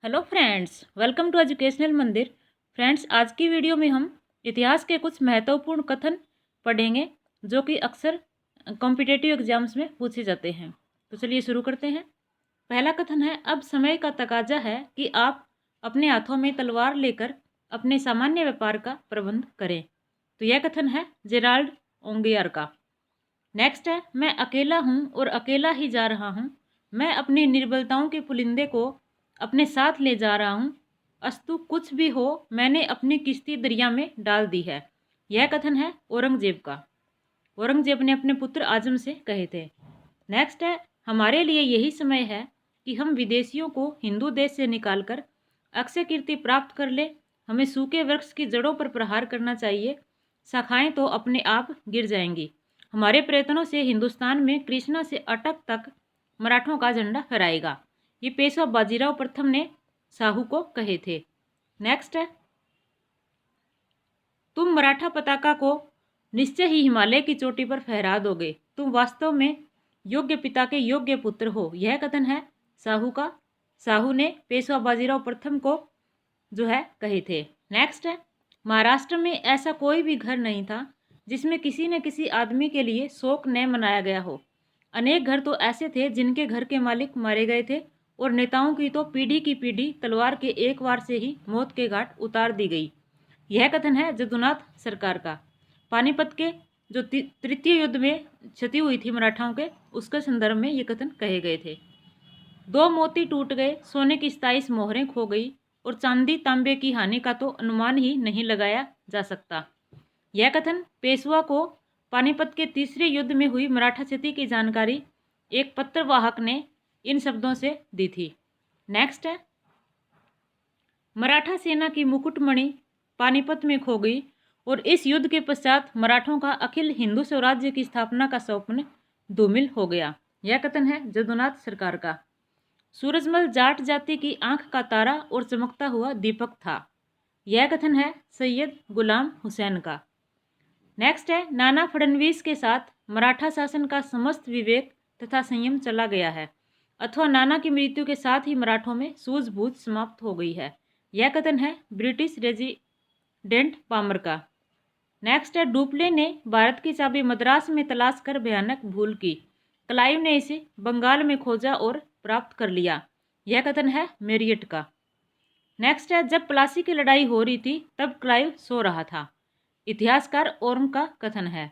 Hello friends, welcome to educational Mandir. Friends, आज की video में हम इतिहास के कुछ महत्वपूर्ण कथन पढ़ेंगे जो कि अक्सर कॉम्पिटिटिव एग्जाम्स में पूछे जाते हैं। तो चलिए शुरू करते हैं। पहला कथन है, अब समय का तकाजा है कि आप अपने हाथों में तलवार लेकर अपने सामान्य व्यापार का प्रबंध करें। तो यह कथन है जेराल्ड ओंगियर का। नेक्स्ट है, मैं अकेला हूँ और अकेला ही जा रहा हूँ। मैं अपनी निर्बलताओं के पुलिंदे को अपने साथ ले जा रहा हूँ। अस्तु कुछ भी हो, मैंने अपनी किश्ती दरिया में डाल दी है। यह कथन है औरंगजेब का। औरंगजेब ने अपने पुत्र आजम से कहे थे। नेक्स्ट है, हमारे लिए यही समय है कि हम विदेशियों को हिंदू देश से निकालकर अक्षय कीर्ति प्राप्त कर ले। हमें सूखे वृक्ष की जड़ों पर प्रहार करना चाहिए, शाखाएं तो अपने आप गिर जाएंगी। हमारे प्रयत्नों से हिंदुस्तान में कृष्णा से अटक तक मराठों का झंडा फहराएगा। ये पेशवा बाजीराव प्रथम ने साहू को कहे थे। नेक्स्ट है, तुम मराठा पताका को निश्चय ही हिमालय की चोटी पर फहरा दोगे। तुम वास्तव में योग्य पिता के योग्य पुत्र हो। यह कथन है साहू का। साहू ने पेशवा बाजीराव प्रथम को जो है कहे थे। नेक्स्ट है, महाराष्ट्र में ऐसा कोई भी घर नहीं था जिसमें किसी न किसी आदमी के लिए शोक न मनाया गया हो। अनेक घर तो ऐसे थे जिनके घर के मालिक मारे गए थे और नेताओं की तो पीढ़ी की पीढ़ी तलवार के एक वार से ही मौत के घाट उतार दी गई। यह कथन है जदुनाथ सरकार का। पानीपत के जो तृतीय युद्ध में क्षति हुई थी मराठाओं के, उसके संदर्भ में ये कथन कहे गए थे। दो मोती टूट गए, सोने की 27 मोहरें खो गई और चांदी तांबे की हानि का तो अनुमान ही नहीं लगाया जा सकता। यह कथन पेशवा को पानीपत के तीसरे युद्ध में हुई मराठा क्षति की जानकारी एक पत्रवाहक ने इन शब्दों से दी थी। नेक्स्ट है, मराठा सेना की मुकुटमणि पानीपत में खो गई और इस युद्ध के पश्चात मराठों का अखिल हिंदू स्वराज्य की स्थापना का स्वप्न धूमिल हो गया। यह कथन है जदुनाथ सरकार का। सूरजमल जाट जाति की आंख का तारा और चमकता हुआ दीपक था। यह कथन है सैयद गुलाम हुसैन का। नेक्स्ट है, नाना फडणवीस के साथ मराठा शासन का समस्त विवेक तथा संयम चला गया है, अथवा नाना की मृत्यु के साथ ही मराठों में सूझबूझ समाप्त हो गई है। यह कथन है ब्रिटिश रेजिडेंट पामर का। नेक्स्ट है, डुप्ले ने भारत की चाबी मद्रास में तलाश कर भयानक भूल की। क्लाइव ने इसे बंगाल में खोजा और प्राप्त कर लिया। यह कथन है मेरियट का। नेक्स्ट है, जब प्लासी की लड़ाई हो रही थी तब क्लाइव सो रहा था। इतिहासकार ओर्म का कथन है।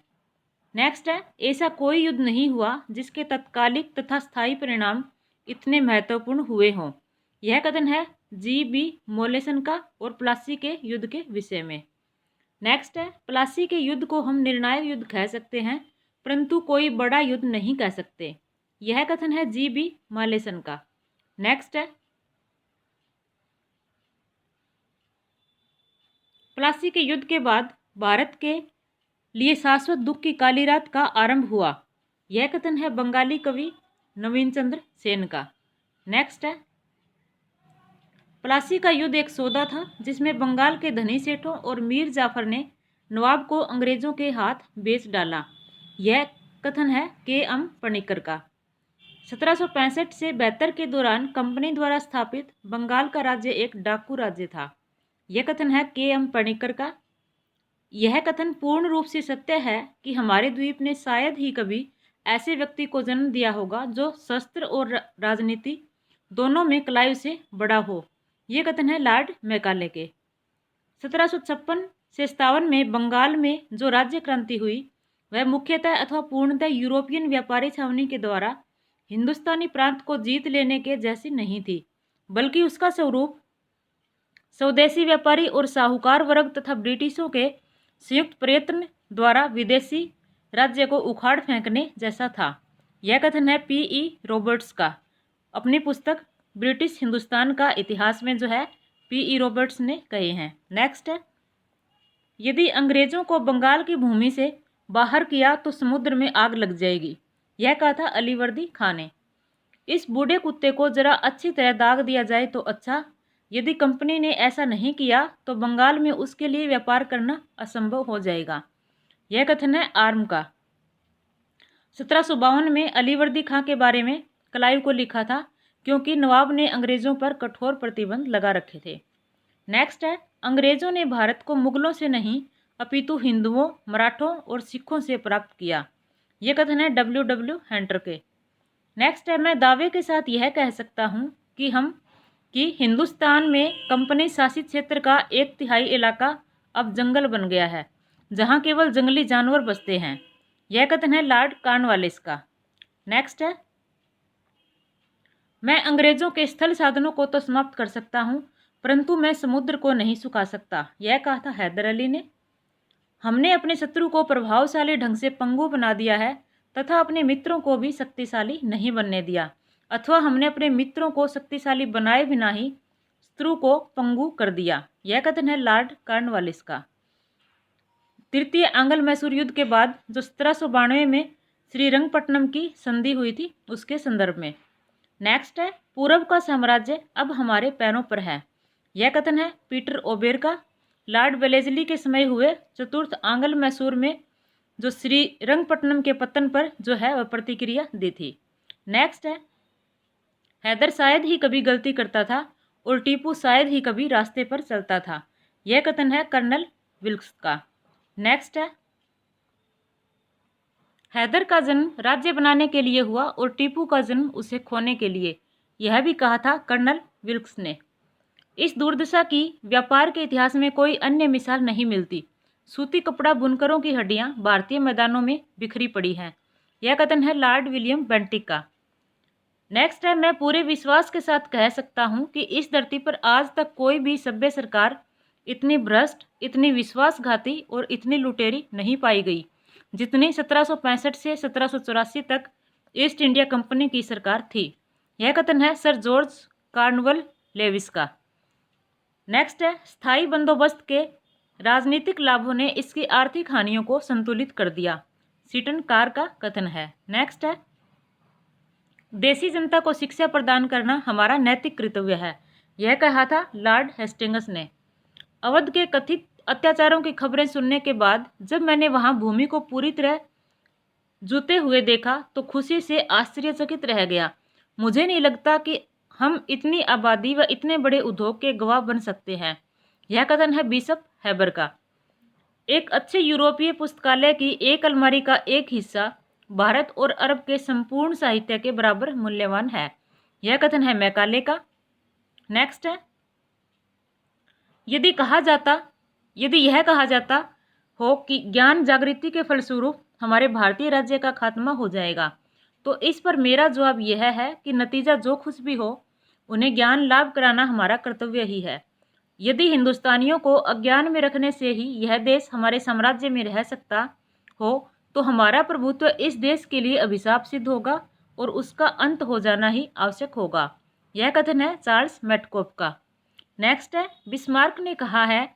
नेक्स्ट है, ऐसा कोई युद्ध नहीं हुआ जिसके तत्कालिक तथा स्थायी परिणाम इतने महत्वपूर्ण हुए हों। यह कथन है जी.बी. मोलेसन का और प्लासी के युद्ध के विषय में। नेक्स्ट है, प्लासी के युद्ध को हम निर्णायक युद्ध कह सकते हैं परंतु कोई बड़ा युद्ध नहीं कह सकते। यह कथन है जी.बी. मोलेसन का। नेक्स्ट है, प्लासी के युद्ध के बाद भारत के लिए शाश्वत दुख की काली रात का आरंभ हुआ। यह कथन है बंगाली कवि नवीन चंद्र सेन का। नेक्स्ट है, प्लासी का युद्ध एक सौदा था जिसमें बंगाल के धनी सेठों और मीर जाफर ने नवाब को अंग्रेजों के हाथ बेच डाला। यह कथन है के.एम. पणिक्कर का। 1765 से 72 के दौरान कंपनी द्वारा स्थापित बंगाल का राज्य एक डाकू राज्य था। यह कथन है के.एम. पणिक्कर का। यह कथन पूर्ण रूप से सत्य है कि हमारे द्वीप ने शायद ही कभी ऐसे व्यक्ति को जन्म दिया होगा जो शस्त्र और राजनीति दोनों में क्लाइव से बड़ा हो। यह कथन है लॉर्ड मैकाले के। 1756 से 57 में बंगाल में जो राज्य क्रांति हुई वह मुख्यतः अथवा पूर्णतः यूरोपियन व्यापारी छावनी के द्वारा हिंदुस्तानी प्रांत को जीत लेने के जैसी नहीं थी, बल्कि उसका स्वरूप स्वदेशी व्यापारी और साहूकार वर्ग तथा ब्रिटिशों के संयुक्त प्रयत्न द्वारा विदेशी राज्य को उखाड़ फेंकने जैसा था। यह कथन है पी.ई. रॉबर्ट्स का। अपनी पुस्तक ब्रिटिश हिंदुस्तान का इतिहास में जो है पी.ई. रॉबर्ट्स ने कहे हैं। नेक्स्ट है, यदि अंग्रेजों को बंगाल की भूमि से बाहर किया तो समुद्र में आग लग जाएगी। यह कहा था अलीवर्दी खां ने। इस बूढ़े कुत्ते को जरा अच्छी तरह दाग दिया जाए तो अच्छा। यदि कंपनी ने ऐसा नहीं किया तो बंगाल में उसके लिए व्यापार करना असंभव हो जाएगा। यह कथन है आर्म का। 1752 में अलीवर्दी खां के बारे में क्लाइव को लिखा था, क्योंकि नवाब ने अंग्रेज़ों पर कठोर प्रतिबंध लगा रखे थे। नेक्स्ट है, अंग्रेज़ों ने भारत को मुगलों से नहीं अपितु हिंदुओं, मराठों और सिखों से प्राप्त किया। ये कथन है W हंटर के। नेक्स्ट है, मैं दावे के साथ यह कह सकता हूँ कि हिंदुस्तान में कंपनी शासित क्षेत्र का 1/3 इलाका अब जंगल बन गया है, जहाँ केवल जंगली जानवर बसते हैं। यह कथन है लॉर्ड कॉर्नवालिस का। नेक्स्ट है, मैं अंग्रेजों के स्थल साधनों को तो समाप्त कर सकता हूँ, परंतु मैं समुद्र को नहीं सुखा सकता। यह कहा था हैदर अली ने। हमने अपने शत्रु को प्रभावशाली ढंग से पंगु बना दिया है तथा अपने मित्रों को भी शक्तिशाली नहीं बनने दिया, अथवा हमने अपने मित्रों को शक्तिशाली बनाए बिना ही शत्रु को पंगु कर दिया। यह कथन है लॉर्ड कॉर्नवालिस का। तृतीय आंग्ल मैसूर युद्ध के बाद जो 1792 में श्रीरंगपट्टनम की संधि हुई थी, उसके संदर्भ में। नेक्स्ट है, पूरब का साम्राज्य अब हमारे पैरों पर है। यह कथन है पीटर ओबेर का। लॉर्ड वेलेस्ली के समय हुए चतुर्थ आंग्ल मैसूर में जो श्रीरंगपट्टनम के पतन पर जो है वह प्रतिक्रिया दी थी। नेक्स्ट है, हैदर शायद ही कभी गलती करता था और टीपू शायद ही कभी रास्ते पर चलता था। यह कथन है कर्नल विल्क्स का। नेक्स्ट है, हैदर का जन्म राज्य बनाने के लिए हुआ और टीपू का जन्म उसे खोने के लिए। यह भी कहा था कर्नल विल्क्स ने। इस दुर्दशा की व्यापार के इतिहास में कोई अन्य मिसाल नहीं मिलती। सूती कपड़ा बुनकरों की हड्डियां भारतीय मैदानों में बिखरी पड़ी हैं। यह कथन है लॉर्ड विलियम बेंटिक का। नेक्स्ट है, मैं पूरे विश्वास के साथ कह सकता हूं कि इस धरती पर आज तक कोई भी सभ्य सरकार इतनी भ्रष्ट, इतनी विश्वासघाती और इतनी लुटेरी नहीं पाई गई जितनी 1765 से 1784 तक ईस्ट इंडिया कंपनी की सरकार थी। यह कथन है सर जॉर्ज कार्नवल लेविस का। नेक्स्ट है, स्थायी बंदोबस्त के राजनीतिक लाभों ने इसकी आर्थिक हानियों को संतुलित कर दिया। सीटन कार का कथन है। नेक्स्ट है, देसी जनता को शिक्षा प्रदान करना हमारा नैतिक कर्तव्य है। यह कहा था लॉर्ड हेस्टिंग्स ने। अवध के कथित अत्याचारों की खबरें सुनने के बाद जब मैंने वहां भूमि को पूरी तरह जूते हुए देखा तो खुशी से आश्चर्यचकित रह गया। मुझे नहीं लगता कि हम इतनी आबादी व इतने बड़े उद्योग के गवाह बन सकते हैं। यह कथन है बिशप हैबर का। एक अच्छे यूरोपीय पुस्तकालय की एक अलमारी का एक हिस्सा भारत और अरब के संपूर्ण साहित्य के बराबर मूल्यवान है। यह कथन है मैकाले का। नेक्स्ट है, यदि यह कहा जाता हो कि ज्ञान जागृति के फलस्वरूप हमारे भारतीय राज्य का खात्मा हो जाएगा, तो इस पर मेरा जवाब यह है कि नतीजा जो कुछ भी हो, उन्हें ज्ञान लाभ कराना हमारा कर्तव्य ही है। यदि हिंदुस्तानियों को अज्ञान में रखने से ही यह देश हमारे साम्राज्य में रह सकता हो, तो हमारा प्रभुत्व इस देश के लिए अभिशाप सिद्ध होगा और उसका अंत हो जाना ही आवश्यक होगा। यह कथन है चार्ल्स मैटकोफ का। नेक्स्ट है, बिस्मार्क ने कहा है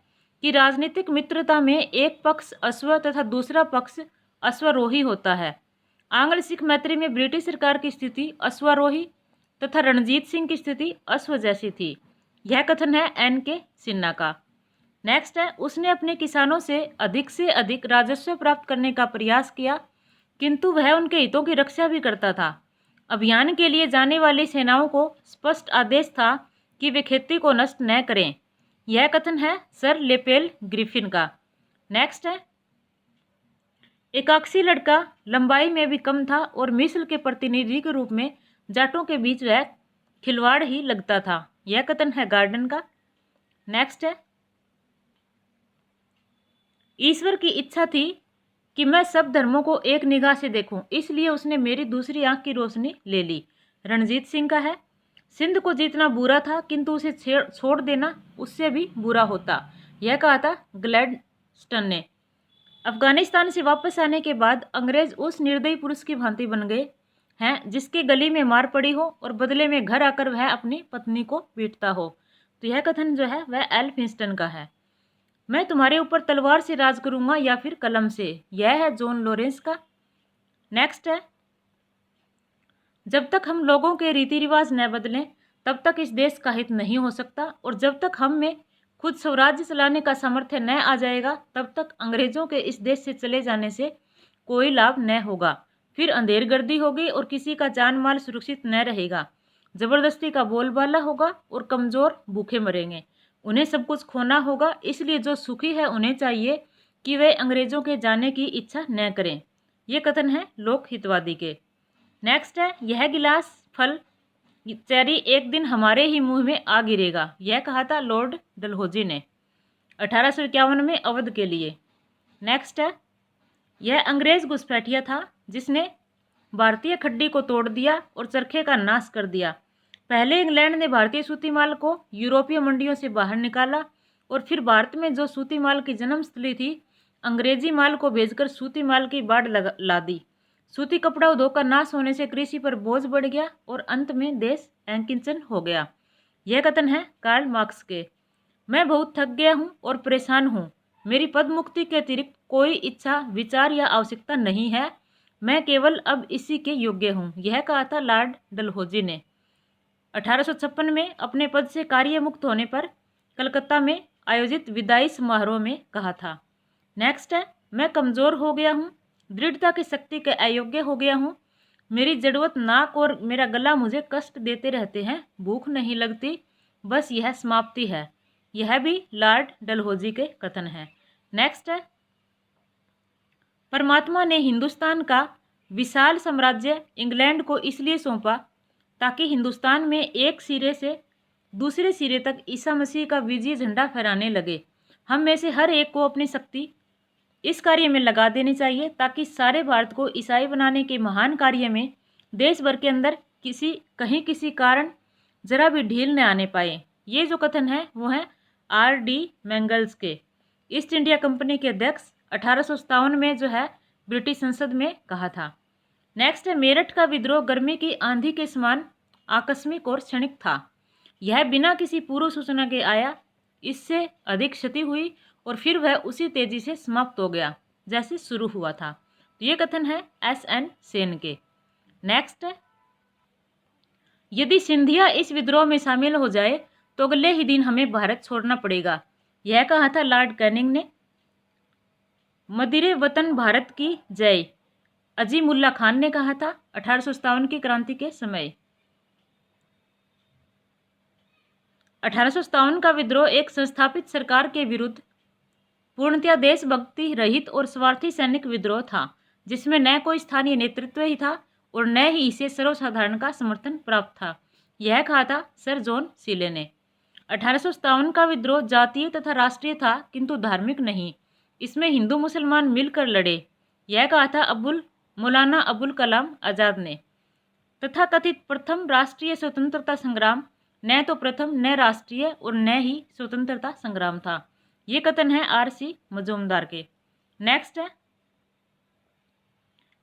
कि राजनीतिक मित्रता में एक पक्ष अश्व तथा दूसरा पक्ष अश्वरोही होता है। आंग्ल सिख मैत्री में ब्रिटिश सरकार की स्थिति अश्वारोही तथा रणजीत सिंह की स्थिति अश्व जैसी थी। यह कथन है NK सिन्हा का। नेक्स्ट है, उसने अपने किसानों से अधिक राजस्व प्राप्त करने का प्रयास किया, किंतु वह उनके हितों की रक्षा भी करता था। अभियान के लिए जाने वाली सेनाओं को स्पष्ट आदेश था कि वे खेती को नष्ट न करें। यह कथन है सर लेपेल ग्रिफिन का। नेक्स्ट है, एकाक्षी लड़का लंबाई में भी कम था और मिस्र के प्रतिनिधि के रूप में जाटों के बीच वह खिलवाड़ ही लगता था। यह कथन है गार्डन का। नेक्स्ट है, ईश्वर की इच्छा थी कि मैं सब धर्मों को एक निगाह से देखूं, इसलिए उसने मेरी दूसरी आंख की रोशनी ले ली। रणजीत सिंह का है। सिंध को जीतना बुरा था, किंतु उसे छोड़ देना उससे भी बुरा होता। यह कहा था ग्लैडस्टोन ने। अफगानिस्तान से वापस आने के बाद अंग्रेज उस निर्दयी पुरुष की भांति बन गए हैं जिसके गली में मार पड़ी हो और बदले में घर आकर वह अपनी पत्नी को पीटता हो। तो यह कथन जो है वह एल्फिंस्टन का है। मैं तुम्हारे ऊपर तलवार से राज करूंगा या फिर कलम से। यह है जॉन लॉरेंस का। नेक्स्ट है, जब तक हम लोगों के रीति रिवाज न बदलें तब तक इस देश का हित नहीं हो सकता, और जब तक हम में खुद स्वराज्य चलाने का सामर्थ्य न आ जाएगा तब तक अंग्रेजों के इस देश से चले जाने से कोई लाभ न होगा। फिर अंधेरगर्दी होगी और किसी का जान माल सुरक्षित न रहेगा। ज़बरदस्ती का बोलबाला होगा और कमज़ोर भूखे मरेंगे। उन्हें सब कुछ खोना होगा, इसलिए जो सुखी है उन्हें चाहिए कि वे अंग्रेज़ों के जाने की इच्छा न करें। ये कथन है लोक हितवादी के। नेक्स्ट है, यह गिलास फल चेरी एक दिन हमारे ही मुंह में आ गिरेगा। यह कहा था लॉर्ड डलहौजी ने 1851 में अवध के लिए। नेक्स्ट है, यह अंग्रेज घुसपैठिया था जिसने भारतीय खड्डी को तोड़ दिया और चरखे का नाश कर दिया। पहले इंग्लैंड ने भारतीय सूती माल को यूरोपीय मंडियों से बाहर निकाला और फिर भारत में जो सूती माल की जन्मस्थली थी, अंग्रेजी माल को भेजकर सूती माल की बाढ़ ला दी। सूती कपड़ा उद्योग का नाश होने से कृषि पर बोझ बढ़ गया और अंत में देश एंकिंचन हो गया। यह कथन है कार्ल मार्क्स के। मैं बहुत थक गया हूँ और परेशान हूँ। मेरी पद मुक्ति के अतिरिक्त कोई इच्छा, विचार या आवश्यकता नहीं है। मैं केवल अब इसी के योग्य हूँ। यह कहा था लॉर्ड डलहौजी ने 1856 में अपने पद से कार्य मुक्त होने पर कलकत्ता में आयोजित विदाई समारोह में कहा था। नेक्स्ट है, मैं कमज़ोर हो गया हूँ, दृढ़ता की शक्ति के अयोग्य हो गया हूँ। मेरी जड़वत नाक और मेरा गला मुझे कष्ट देते रहते हैं। भूख नहीं लगती, बस यह समाप्ति है। यह भी लॉर्ड डलहौजी के कथन है। नेक्स्ट है, परमात्मा ने हिंदुस्तान का विशाल साम्राज्य इंग्लैंड को इसलिए सौंपा ताकि हिंदुस्तान में एक सिरे से दूसरे सिरे तक ईसा मसीह का विजय झंडा फहराने लगे। हम में से हर एक को अपनी शक्ति इस कार्य में लगा देनी चाहिए ताकि सारे भारत को ईसाई बनाने के महान कार्य में देश भर के अंदर कहीं किसी कारण जरा भी ढील न आने पाए। ये जो कथन है वो है R.D. मैंगल्स के, ईस्ट इंडिया कंपनी के अध्यक्ष, 1857 में जो है ब्रिटिश संसद में कहा था। नेक्स्ट है, मेरठ का विद्रोह गर्मी की आंधी के समान आकस्मिक और क्षणिक था। यह बिना किसी पूर्व सूचना के आया, इससे अधिक क्षति हुई और फिर वह उसी तेजी से समाप्त हो गया जैसे शुरू हुआ था। तो ये कथन है S.N. सेन के। नेक्स्ट है, यदि सिंधिया इस विद्रोह में शामिल हो जाए तो अगले ही दिन हमें भारत छोड़ना पड़ेगा। यह कहा था लॉर्ड कैनिंग ने। मदिरे वतन भारत की जय, अजीमुल्ला खान ने कहा था 1857 की क्रांति के समय। 1857 का विद्रोह एक संस्थापित सरकार के विरुद्ध पूर्णतया देशभक्ति रहित और स्वार्थी सैनिक विद्रोह था, जिसमें न कोई स्थानीय नेतृत्व ही था और न ही इसे सर्वसाधारण का समर्थन प्राप्त था। यह कहा था सर जॉन सीले ने। 1857 का विद्रोह जातीय तथा राष्ट्रीय था किंतु धार्मिक नहीं। इसमें हिंदू मुसलमान मिलकर लड़े। यह कहा था मौलाना अबुल कलाम आज़ाद ने। तथाकथित प्रथम राष्ट्रीय स्वतंत्रता संग्राम न तो प्रथम न राष्ट्रीय और न ही स्वतंत्रता संग्राम था। ये कथन है R.C. मजूमदार के। नेक्स्ट है,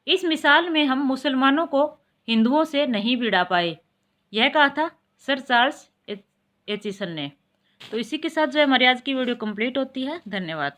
इस मिसाल में हम मुसलमानों को हिंदुओं से नहीं भिड़ा पाए। यह कहा था सर चार्ल्स एचिसन ने। तो इसी के साथ जो है हमारी आज की वीडियो कंप्लीट होती है। धन्यवाद।